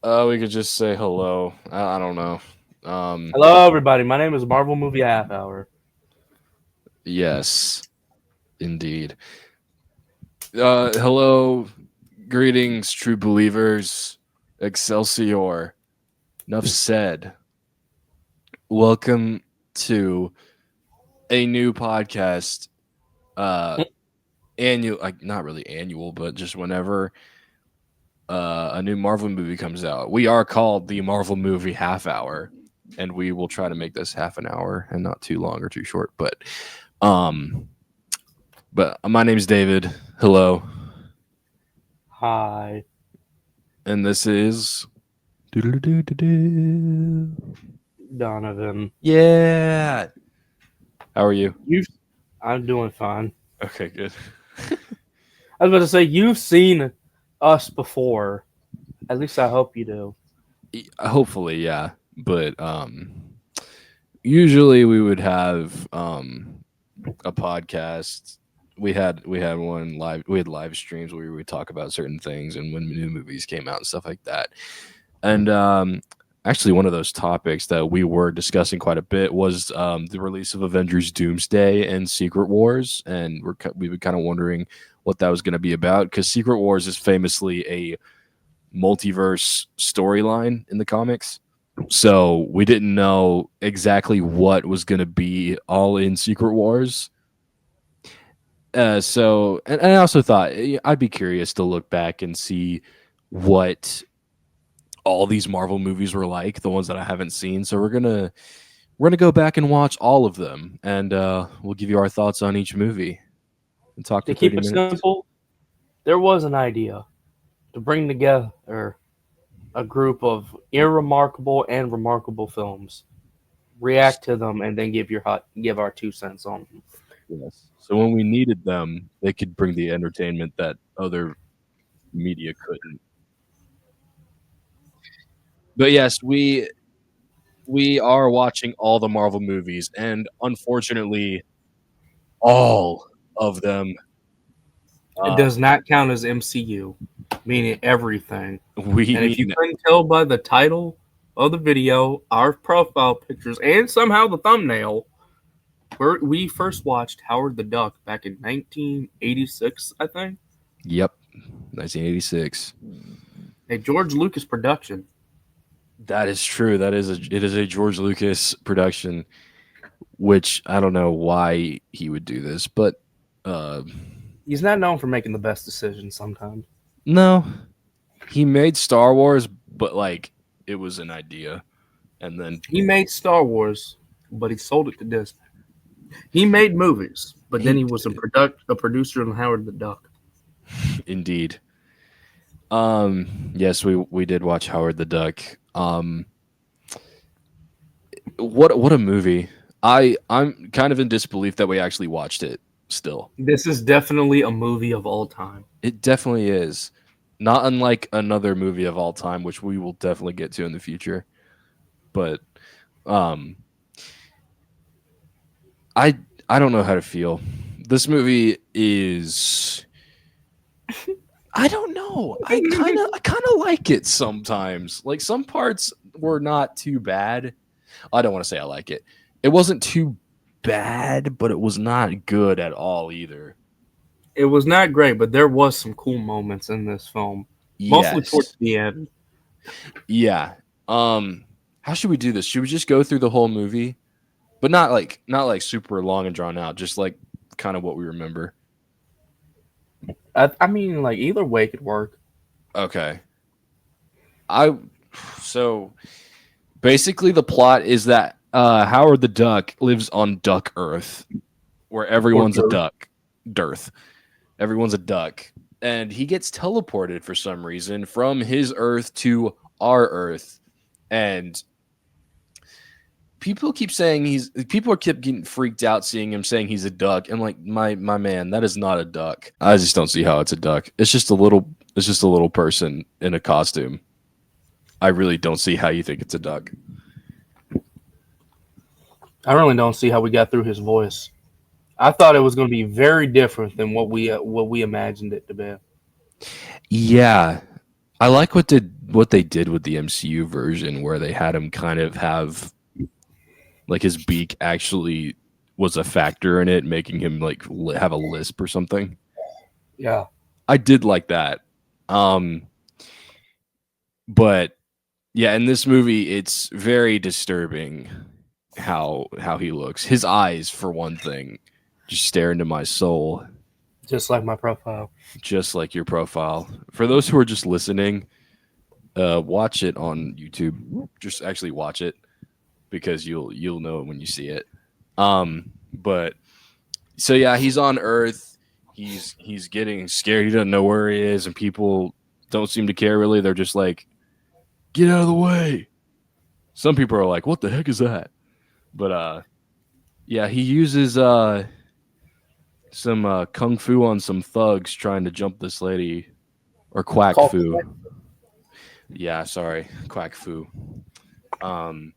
We could just say hello. I don't know. Hello, everybody. My name is Marvel Movie Half Hour. Yes, indeed. Hello, greetings, true believers. Excelsior. Enough said. Welcome to a new podcast. Uh, annual, like not really annual, but just whenever a new Marvel movie comes out. We are called the Marvel Movie Half Hour, and we will try to make this half an hour and not too long or too short. Um, but my name's David. Hello, Hi. and this is. Donovan. Yeah. How are you? I'm doing fine. Okay, good. I was about to say, you've seen us before. At least I hope you do. Hopefully, yeah. But usually we would have a podcast. We had one live. We had live streams where we would talk about certain things and when new movies came out and stuff like that. And actually, one of those topics that we were discussing quite a bit was the release of Avengers: Doomsday and Secret Wars, and we were kind of wondering what that was going to be about because Secret Wars is famously a multiverse storyline in the comics. So we didn't know exactly what was going to be all in Secret Wars. And I also thought I'd be curious to look back and see what all these Marvel movies were like, the ones that I haven't seen. So we're gonna go back and watch all of them, and we'll give you our thoughts on each movie and talk To for keep 30 it minutes. simple, there was an idea to bring together a group of irremarkable and remarkable films, react to them, and then give our 2 cents on them. Yes. So when we needed them, they could bring the entertainment that other media couldn't. But yes, we are watching all the Marvel movies, and unfortunately, all of them. It Uh, does not count as MCU, meaning everything. we And if you mean couldn't tell by the title of the video, our profile pictures, and somehow the thumbnail, we first watched Howard the Duck back in 1986, I think. yep, 1986. A George Lucas production. That is true. It is a George Lucas production, which I don't know why he would do this, but uh, He's not known for making the best decisions sometimes. no, he made Star Wars, but like it was an idea, and then He made Star Wars, but he sold it to Disney. He made movies, but then he he was a producer on Howard the Duck. indeed. Yes, we did watch Howard the Duck. What a movie. I'm kind of in disbelief that we actually watched it still. This is definitely a movie of all time. It definitely is. Not unlike another movie of all time, which we will definitely get to in the future. But um I I don't know how to feel. This movie is I don't know. I kind of like it sometimes. Like some parts were not too bad. I don't want to say I like it. It wasn't too bad, but it was not good at all either. It was not great, but there was some cool moments in this film, mostly towards Yes. the end. Yeah. How should we do this? Should we just go through the whole movie? But not like super long and drawn out, just like kind of what we remember. I mean, like either way could work. Okay. I so basically the plot is that Howard the Duck lives on Duck Earth, where Or everyone's a dirt. duck. Dearth. Everyone's a duck. And he gets teleported for some reason from his Earth to our Earth. And people are kept getting freaked out seeing him saying he's a duck. And like my man, that is not a duck. I just don't see how it's a duck. It's just a little person in a costume. I really don't see how you think it's a duck. I really don't see how we got through his voice. I thought it was going to be very different than what we imagined it to be. Yeah. I like what they did with the MCU version where they had him kind of have like his beak actually was a factor in it, making him like have a lisp or something. Yeah, I did like that. Um, but yeah, in this movie, it's very disturbing how he looks. His eyes, for one thing, just stare into my soul, just like my profile. just like your profile. For those who are just listening, watch it on YouTube. Just actually watch it because you'll know it when you see it. But so yeah, he's on Earth. He's getting scared. He doesn't know where he is, and people don't seem to care really. They're just like, get out of the way. Some people are like, what the heck is that? But yeah, he uses some kung fu on some thugs trying to jump this lady or quack Call fu. Yeah, sorry, quack fu. Um,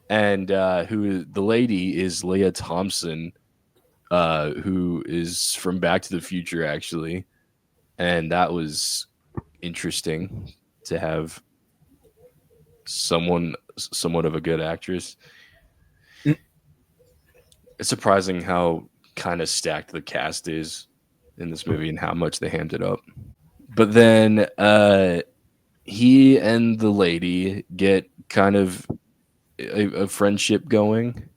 and who the lady is Leah Thompson, who is from Back to the Future actually, and that was interesting to have someone somewhat of a good actress. It's surprising how kind of stacked the cast is in this movie and how much they hammed it up. But then he and the lady get kind of a friendship going,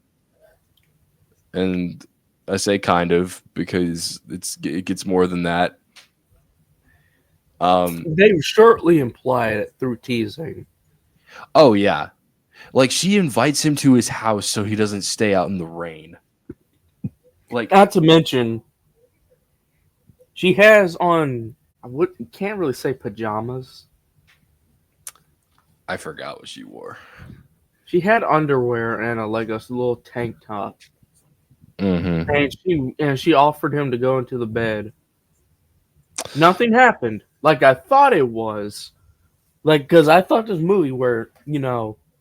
and I say kind of because it gets more than that. Um, They shortly implied it through teasing. oh yeah, like she invites him to his house so he doesn't stay out in the rain. Like Not to mention, she has on. I would can't really say pajamas. I forgot what she wore. She had underwear and a little tank top, Mm-hmm. and she offered him to go into the bed. Nothing happened, like I thought it was. Like, because I thought this movie where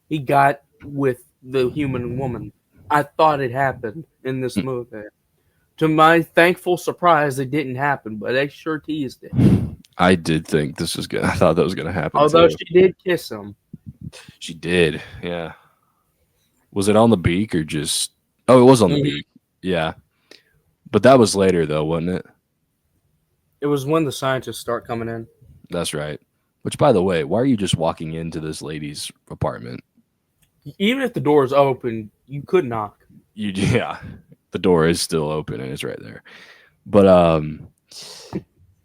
he got with the human woman, I thought it happened in this movie. To my thankful surprise, it didn't happen, but they sure teased it. I did think this was good. I thought that was gonna happen Although too. she did kiss him. She did. Yeah. Was it on the beak or just? Oh, it was on the Mhm. beak. Yeah, but that was later though, wasn't it? It was when the scientists start coming in. That's right. Which, by the way, why are you just walking into this lady's apartment? Even if the door is open, you could knock. You yeah, the door is still open and it's right there. But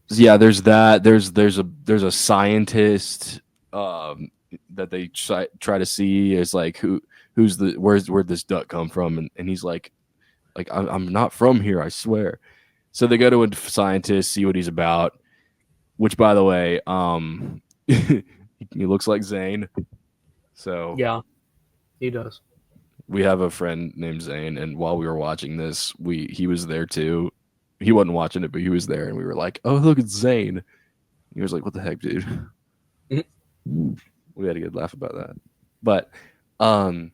yeah, there's that. There's a scientist that they try to see is like where'd this duck come from and he's like I'm not from here, I swear. So they go to a scientist, see what he's about. Which, by the way, he looks like Zane. So Yeah, he does. we have a friend named Zane, and while we were watching this, he was there too. He wasn't watching it, but he was there, and we were like, "Oh, look, it's Zane." He was like, "What the heck, dude?" Mhm. We had a good laugh about that. But um,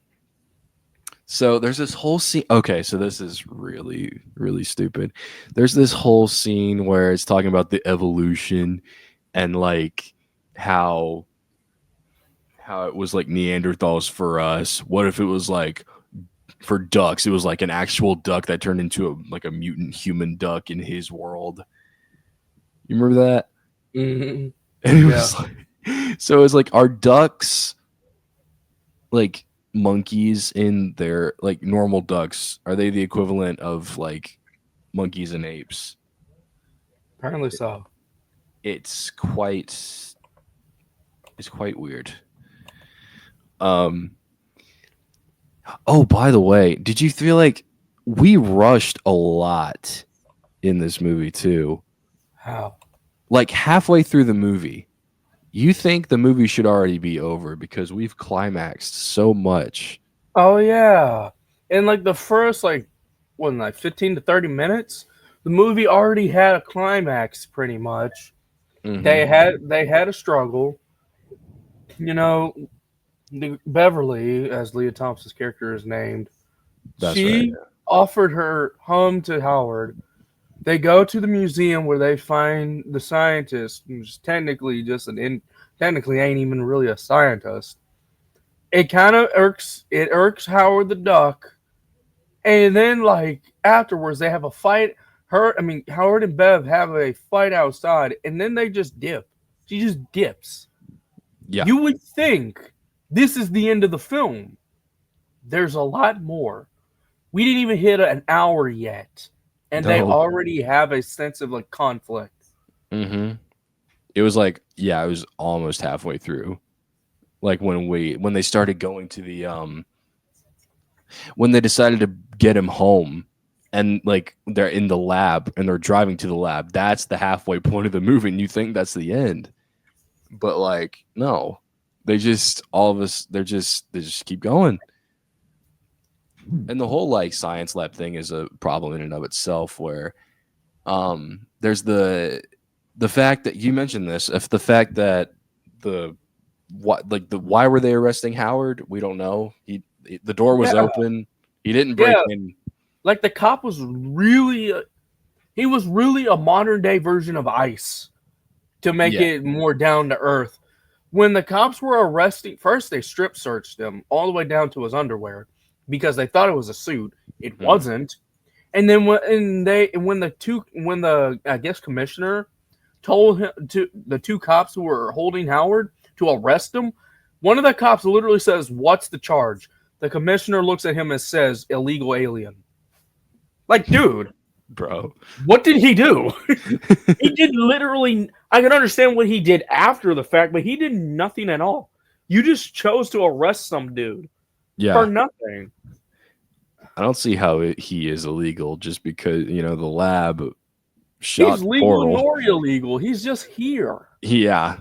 so there's this whole scene. Okay, so this is really, really stupid. There's this whole scene where it's talking about the evolution and like how it was like Neanderthals for us. What if it was like for ducks? It was like an actual duck that turned into a mutant human duck in his world. You remember that? Mhm. And it Yeah. was like, so it's like, are ducks like monkeys in their like normal ducks? Are they the equivalent of like monkeys and apes? Apparently so. It's quite it's quite weird. Um. Oh, by the way, did you feel like we rushed a lot in this movie too? How? Like halfway through the movie, you think the movie should already be over because we've climaxed so much. Oh yeah. In like the first what, like 15 to 30 minutes, the movie already had a climax pretty much. They Mm-hmm. had a struggle. You know, Beverly, as Leah Thompson's character is named, That's right. she offered her home to Howard. They go to the museum where they find the scientist, who's technically just technically ain't even really a scientist. It kind of irks Howard the Duck, and then like afterwards they have a fight. Howard and Bev have a fight outside, and then they just dip. She just dips. Yeah. You would think this is the end of the film. There's a lot more. We didn't even hit an hour yet, and they No. already have a sense of like conflict. Mm-hmm. It was like, yeah, it was almost halfway through. Like when they started going to the when they decided to get him home, and like they're in the lab and they're driving to the lab, that's the halfway point of the movie, and you think that's the end. But like, no. They just all of us they just keep going. And the whole like science lab thing is a problem in and of itself, where there's the fact that you mentioned this, if the fact that the the why were they arresting Howard, we don't know. The door was Yeah, open, he didn't break yeah. in. Like the cop was really, he was really a modern day version of ICE to make Yeah. it more down to earth. When the cops were arresting, first they strip searched him all the way down to his underwear because they thought it was a suit. It Hmm. wasn't. And then when the I guess commissioner told him to the two cops who were holding Howard to arrest him, one of the cops literally says, "What's the charge?" The commissioner looks at him and says, "Illegal alien." Like, dude, Bro. what did he do? He did literally. I can understand what he did after the fact, but he did nothing at all. You just chose to arrest some dude for Yeah. nothing. I don't see how he is illegal just because, the lab shot He's the legal portal. nor illegal. He's just here. Yeah.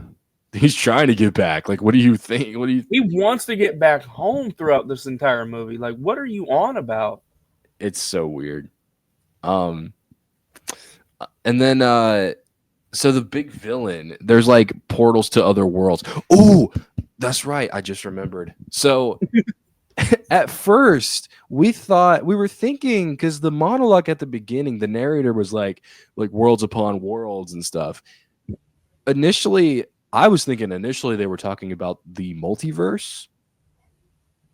He's trying to get back. Like, what do you think? What do you He wants to get back home throughout this entire movie. Like, what are you on about? It's so weird. Um and then so the big villain, there's like portals to other worlds. Oh, that's right. I just remembered. So at first we were thinking, because the monologue at the beginning, the narrator was like worlds upon worlds and stuff. Initially, I was thinking initially they were talking about the multiverse,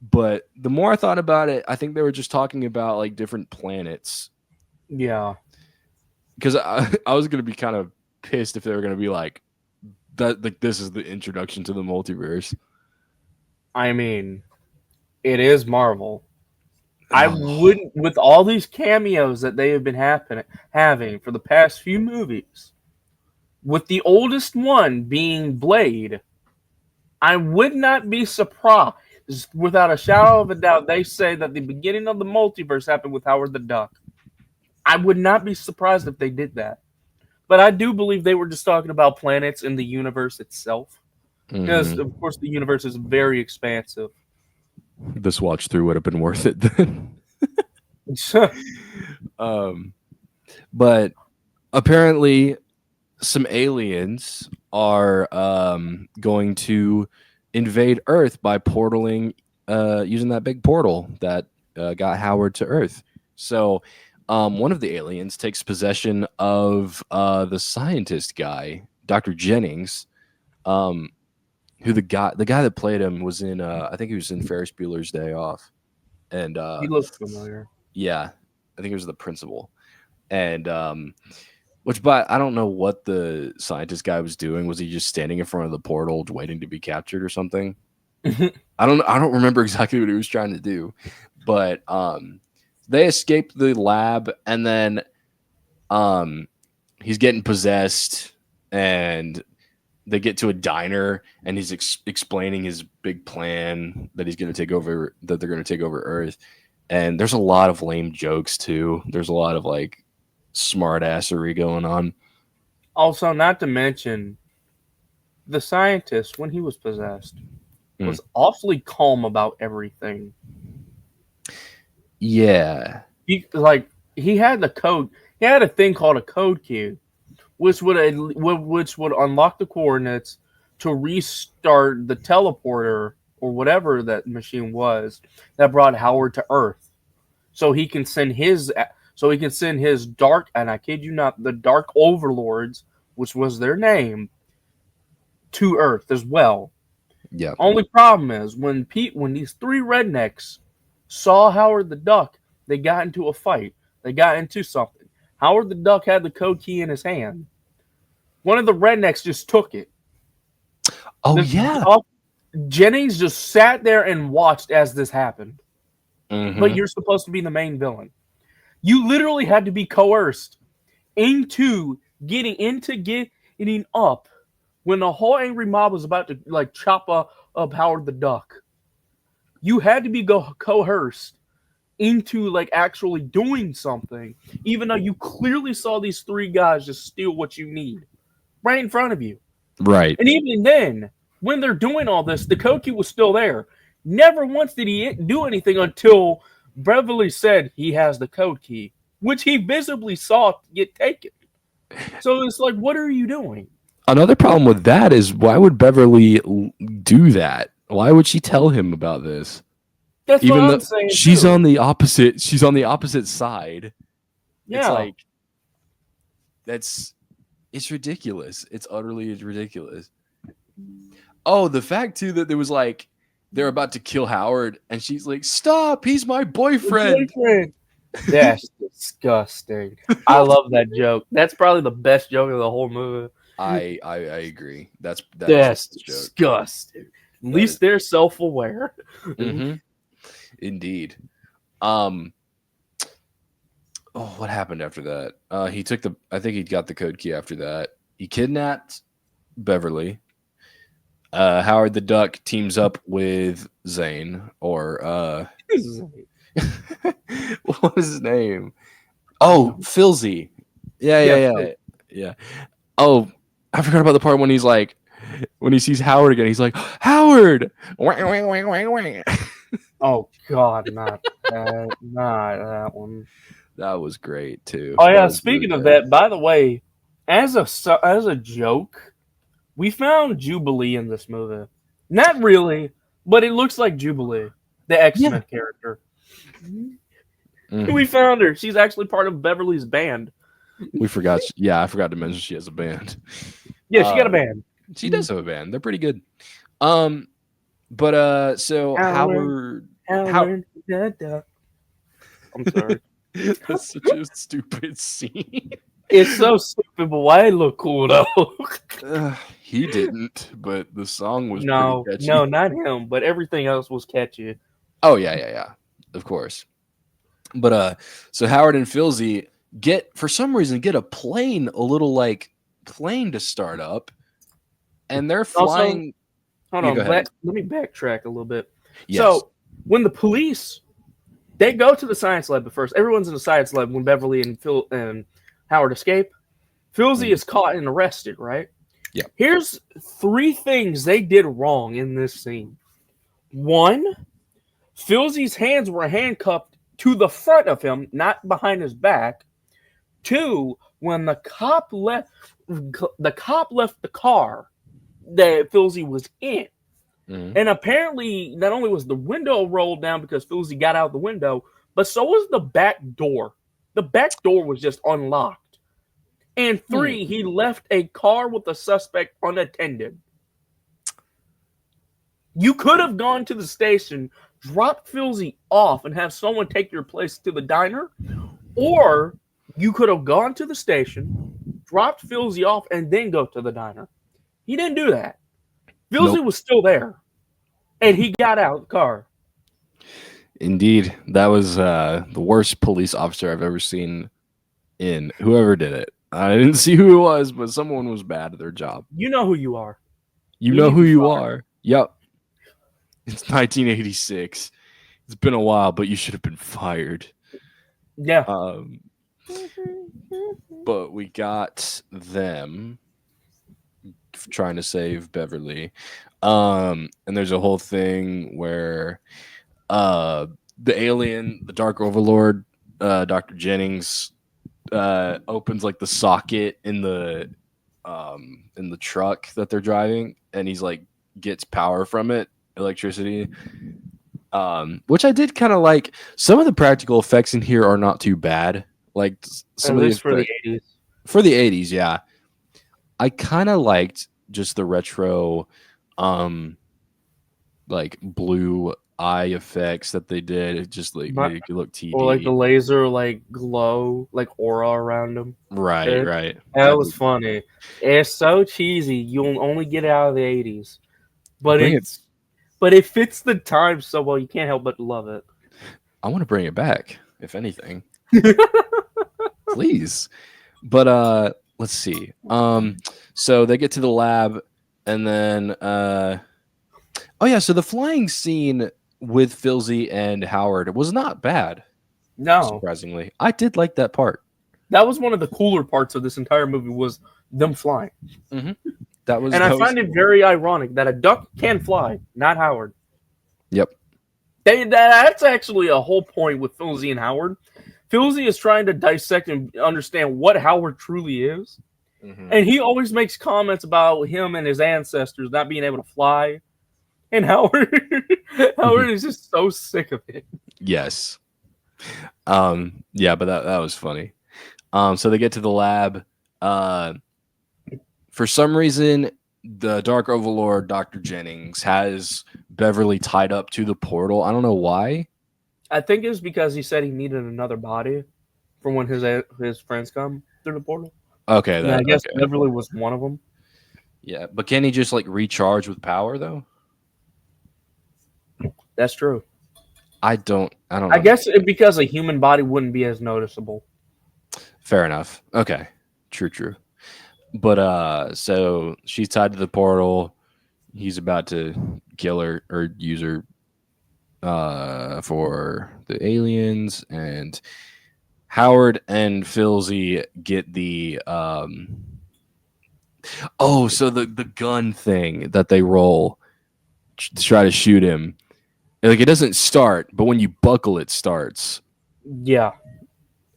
but the more I thought about it, I think they were just talking about like different planets. Yeah. Because I was gonna be kind of pissed if they were gonna be like that, like this is the introduction to the multiverse. I mean, it is Marvel. I Oh, wouldn't, with all these cameos that they have been having for the past few movies, with the oldest one being Blade, I would not be surprised without a shadow of a doubt they say that the beginning of the multiverse happened with Howard the Duck. I would not be surprised if they did that. But I do believe they were just talking about planets in the universe itself. Because, hmm. of course, the universe is very expansive. This watch through would have been worth it then. um, but apparently, some aliens are going to invade Earth by portaling, using that big portal that got Howard to Earth. So, one of the aliens takes possession of the scientist guy, Dr. Jennings, um, who the guy that played him was in, I think he was in Ferris Bueller's Day Off, and He looks familiar. yeah, I think he was the principal, and which, but I don't know what the scientist guy was doing. Was he just standing in front of the portal waiting to be captured or something? I don't remember exactly what he was trying to do, but they escaped the lab, and then um he's getting possessed, and they get to a diner, and he's explaining his big plan that he's going to take over, that they're going to take over Earth. And there's a lot of lame jokes too. There's a lot of like smart assery going on. Also, not to mention, the scientist, when he was possessed, Mm. was awfully calm about everything. Yeah. He had the code. He had a thing called a code cube, which would unlock the coordinates to restart the teleporter or whatever that machine was that brought Howard to Earth, so he can send his dark, and I kid you not, the Dark Overlords, which was their name, to Earth as well. Yeah. Only problem is when these three rednecks saw Howard the Duck, they got into a fight. They got into something. Howard the Duck had the code key in his hand. One of the rednecks just took it. Oh The, yeah. Jennings just sat there and watched as this happened. But Mm-hmm. you're supposed to be the main villain. You literally had to be coerced into getting up when the whole angry mob was about to like chop up Howard the Duck. You had to be coerced into like actually doing something, even though you clearly saw these three guys just steal what you need right in front of you. Right. And even then, when they're doing all this, the code key was still there. Never once did he do anything until Beverly said he has the code key, which he visibly saw get taken. So it's like, what are you doing? Another problem with that is why would Beverly do that? Why would she tell him about this? That's what Even I'm though saying she's too. on the opposite side. It's Yeah. like it's ridiculous. It's utterly ridiculous. Oh, the fact too that there was like they're about to kill Howard and she's like, "Stop, he's my boyfriend." Boyfriend. That's disgusting. I love that joke. That's probably the best joke of the whole movie. I agree. That is That's the joke. disgusting. At least they're self-aware. Mm-hmm. Indeed. Oh, what happened after that? He took I think he got the code key after that. He kidnapped Beverly. Howard the Duck teams up with Zane, or what was his name? Oh, Filzy. Yeah. Oh, I forgot about the part when he's like, when he sees Howard again, he's like, Howard. Oh God, not that one. That was great too. Oh That yeah, was really speaking of good. that, by the way, as a joke, we found Jubilee in this movie. Not really, but it looks like Jubilee, the X-Men character. Mhm. We found her. She's actually part of Beverly's band. We forgot. Yeah, I forgot to mention she has a band. Yeah, she got a band. She does have a band. They're pretty good. But so Howard. Howard the Duck. I'm sorry. That's such a stupid scene. It's so stupid, but why it look cool though? He didn't, but the song was No, pretty catchy. no, not him, but everything else was catchy. Oh yeah, of course. But so Howard and Filzy for some reason get a little like plane to start up, and they're flying. Also, hold on, let me backtrack a little bit. Yes. So when the police they go to the science lab at first, everyone's in the science lab when Beverly and Phil and Howard escape. Filzy is caught and arrested, right? Yeah. Here's three things they did wrong in this scene. One, Filzy's hands were handcuffed to the front of him, not behind his back. Two, when the cop left the car that Filzy was in. Mm-hmm. And apparently, not only was the window rolled down because Filzy got out the window, but so was the back door. The back door was just unlocked. And three, he left a car with the suspect unattended. You could have gone to the station, dropped Filzy off, and have someone take your place to the diner, or you could have gone to the station, dropped Filzy off, and then go to the diner. He didn't do that. Filzy was still there, and he got out of the car. Indeed, that was the worst police officer I've ever seen. In whoever did it, I didn't see who it was, but someone was bad at their job. You know who you are. You know who you are. Yep. It's 1986. It's been a while, but you should have been fired. Yeah. But we got them trying to save Beverly. And there's a whole thing where the alien, the Dark Overlord, Dr. Jennings, opens like the socket in the truck that they're driving, and he's like gets power from it, electricity. Which I did kind of like. Some of the practical effects in here are not too bad. Like some At of least for the 80s. For the 80s, yeah. I kind of liked just the retro, um, like blue eye effects that they did. It just like But made it look or like the 2D. laser like glow, like aura around him. Right, Shit. right. That That was funny. It's so cheesy. You'll only get it out of the '80s, but bring it. it fits the time so well. You can't help but love it. I want to bring it back, if anything, please. But let's see. So they get to the lab, and then oh yeah, so the flying scene with Filzy and Howard was not bad. No, Surprisingly, I did like that part. that was one of the cooler parts of this entire movie was them flying. Hmm. That was And I that was find it cool. very ironic that a duck can fly, not Howard. Yep. That's actually a whole point with Filzy and Howard. Filzy is trying to dissect and understand what Howard truly is. Hmm. And he always makes comments about him and his ancestors not being able to fly. And Howard Hmm. Howard is just so sick of it. Yes. Yeah, but that was funny. So they get to the lab. Uh, for some reason, the Dark Overlord, Dr. Jennings, has Beverly tied up to the portal. I don't know why. I think it's because he said he needed another body for when his friends come through the portal. Okay, And I that guess okay. Beverly was one of them. Yeah, but can he just like recharge with power though? That's true. I don't I know. guess because a human body wouldn't be as noticeable. Fair enough. Okay. True, true. But so she's tied to the portal. He's about to kill her or use her for the aliens, and Howard and Filzy get the oh, so the gun thing that they roll to try to shoot him. Like it doesn't start, but when you buckle it starts. Yeah.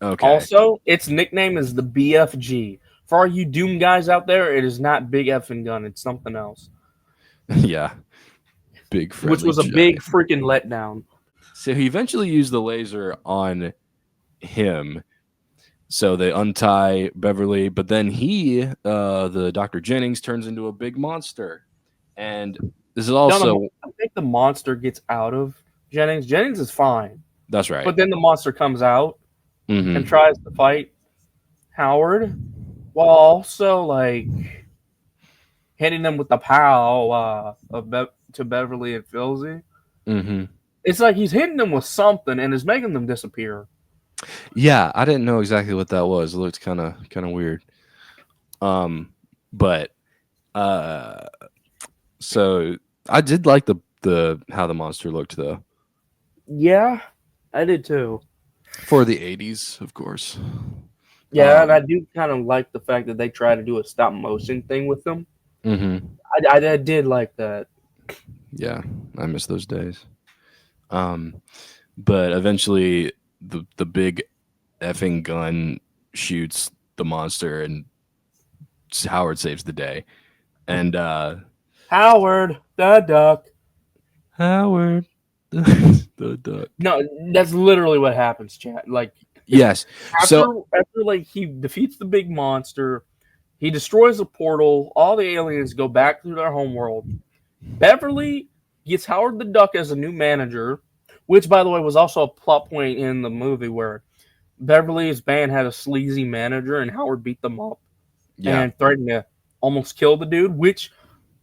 Okay. Also, its nickname is the BFG. For all you Doom guys out there, it is not Big Effing Gun. It's something else, Yeah. Big which friendly was a big giant. freaking letdown. So he eventually used the laser on him. So they untie Beverly, but then the Dr. Jennings, turns into a big monster. And this is No, also, I think the monster gets out of Jennings. Jennings is fine, that's right. but then the monster comes out and Hmm. tries to fight Howard, while also like hitting them with the pow to Beverly and Filzy. Hmm. It's like he's hitting them with something and is making them disappear. Yeah, I didn't know exactly what that was. It looked kind of weird. Um, but uh, so I did like the how the monster looked though Yeah, I did too. for the '80s, of course. Yeah, and I Um, do kind of like the fact that they try to do a stop motion thing with them. hmm. I did like that. Yeah, I miss those days. Um, but eventually the big effing gun shoots the monster, and Howard saves the day. And Howard the duck. Howard the duck. No, that's literally what happens, chat. Like Yes. So after like he defeats the big monster, he destroys the portal. All the aliens go back to their homeworld. Beverly gets Howard the Duck as a new manager, which, by the way, was also a plot point in the movie where Beverly's band had a sleazy manager and Howard beat them up yeah, and threatened to almost kill the dude. Which,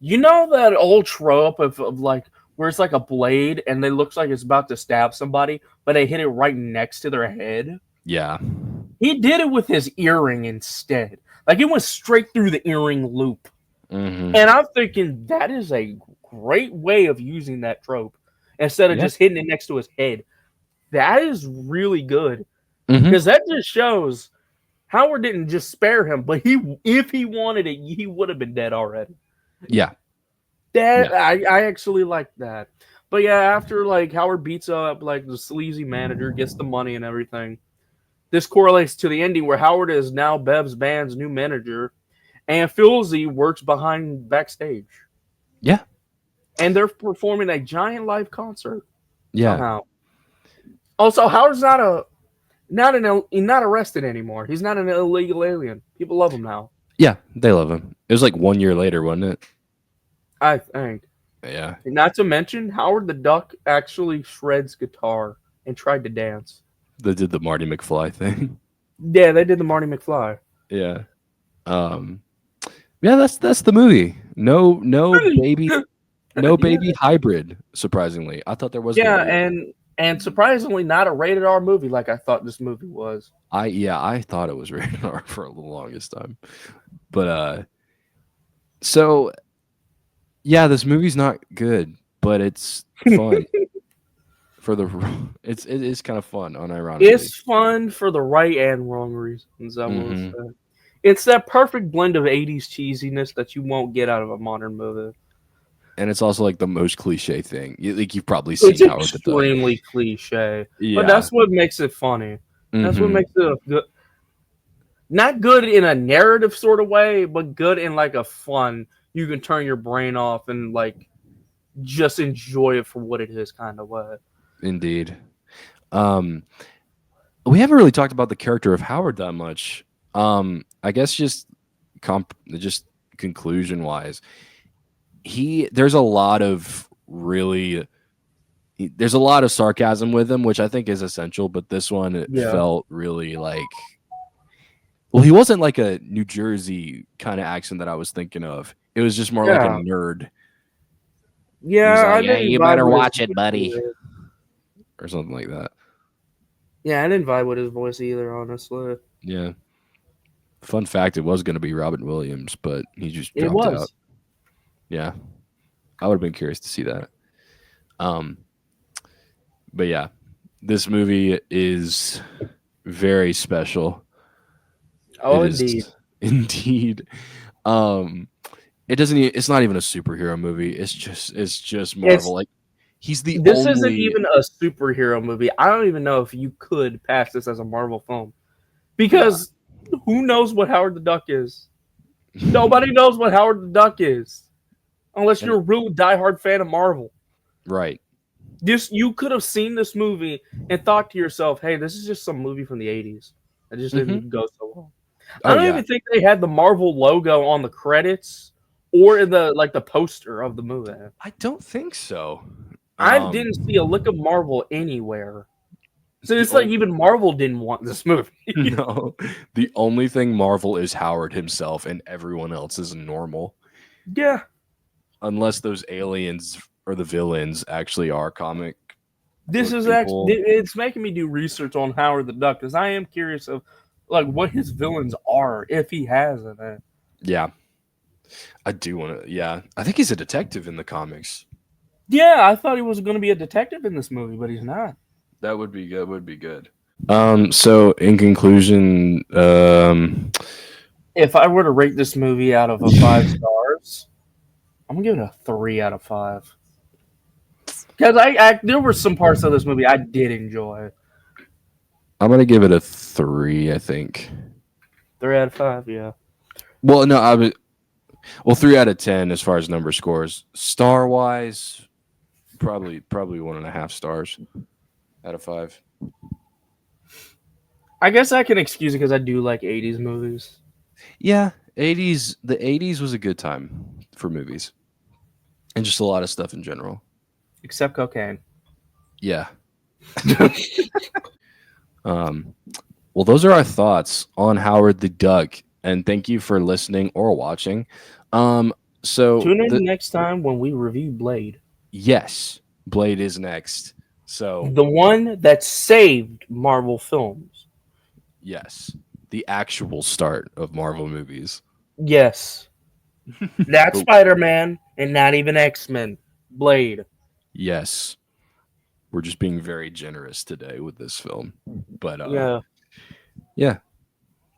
you know, that old trope of like where it's like a blade and it looks like it's about to stab somebody, but they hit it right next to their head. yeah. He did it with his earring instead. Like it went straight through the earring loop. Hmm. And I'm thinking that is a great way of using that trope instead of Yeah. just hitting it next to his head. That is really good Hmm. because that just shows Howard didn't just spare him, but if he wanted it, he would have been dead already. Yeah. That Yeah. I actually like that. But yeah, after like Howard beats up like the sleazy manager, gets the money and everything, this correlates to the ending where Howard is now Bev's band's new manager, and Filzy works behind backstage, Yeah. and they're performing a giant live concert Yeah. somehow. Also, Howard's not not arrested anymore. He's not an illegal alien. People love him now. Yeah, they love him. It was like 1 year later, wasn't it? I think. Yeah, Not to mention, Howard the Duck actually shreds guitar and tried to dance. they did the Marty McFly thing. Yeah, they did the Marty McFly. Yeah. Um. Yeah, that's the movie. No Yeah, baby hybrid. Surprisingly, I thought there was gonna yeah, be. and surprisingly, not a rated R movie like I thought this movie was. I thought it was rated R for the longest time, but so yeah, this movie's not good, but it's fun for the. It is kind of fun, unironically. It's fun for the right and wrong reasons, I will Hmm. say. It's that perfect blend of 80s cheesiness that you won't get out of a modern movie. And it's also like the most cliche thing. Like you've probably It's seen Howard the Duck. extremely cliche, but Yeah. that's what makes it funny. That's what Hmm. makes it a good, not good in a narrative sort of way, but good in like a fun. You can turn your brain off and like just enjoy it for what it is, kind of way. Indeed. Um, we haven't really talked about the character of Howard that much. I guess just conclusion wise, there's a lot of there's a lot of sarcasm with him, which I think is essential. But this one it Yeah, felt really like, well, he wasn't like a New Jersey kind of accent that I was thinking of. It was just more like a yeah, nerd. He was yeah. like, I "Hey, didn't you vibe better with his watch it, voice buddy," either. or something like that. Yeah, I didn't vibe with his voice either, honestly. Yeah. Fun fact: it was going to be Robin Williams, but he just It dropped out. was. Yeah, I would have been curious to see that. Um, but yeah, this movie is very special. Oh, It indeed. is indeed. Um, it doesn't. It's not even a superhero movie. It's just Marvel. It's Like he's the this isn't only. even a superhero movie. I don't even know if you could pass this as a Marvel film Yeah. because who knows what Howard the Duck is? Nobody knows what Howard the Duck is unless And you're a real diehard fan of Marvel. right. This you could have seen this movie and thought to yourself, "Hey, this is just some movie from the '80s that just Hmm. didn't go so well." I Oh don't yeah. even think they had the Marvel logo on the credits or in the poster of the movie. I don't think so. I Um, didn't see a lick of Marvel anywhere. So the it's like only even Marvel didn't want this movie. no, the only thing Marvel is Howard himself, and everyone else is normal, Yeah, unless those aliens or the villains actually are comic this book is actually people. it's making me do research on Howard the Duck because I am curious of like what his villains are if he has it. Yeah, I do want to. Yeah, I think he's a detective in the comics. Yeah, I thought he was going to be a detective in this movie, but he's not. That would be good. Would be good. So in conclusion, If I were to rate this movie out of a 5 stars, I'm gonna give it a 3 out of 5. Because there were some parts of this movie I did enjoy. I'm gonna give it a 3. I think. 3 out of 5, yeah. Well, no, I was 3 out of 10 as far as number scores. Star wise, probably 1.5 stars out of 5. I guess I can excuse it because I do like 80s movies. Yeah, 80s. The 80s was a good time for movies and just a lot of stuff in general. Except cocaine. Yeah. Um, well, those are our thoughts on Howard the Duck, and thank you for listening or watching. Um, so Tune the in next time when we review Blade. yes, Blade is next. So The one that saved Marvel films. yes, the actual start of Marvel movies. Yes. Not But Spider Man and not even X Men. Blade. yes, we're just being very generous today with this film. But Yeah. yeah,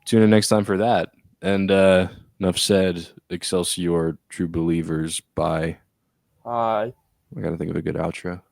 tune in next time for that. And enough said. Excelsior, true believers. Bye. Uh, I gotta think of a good outro.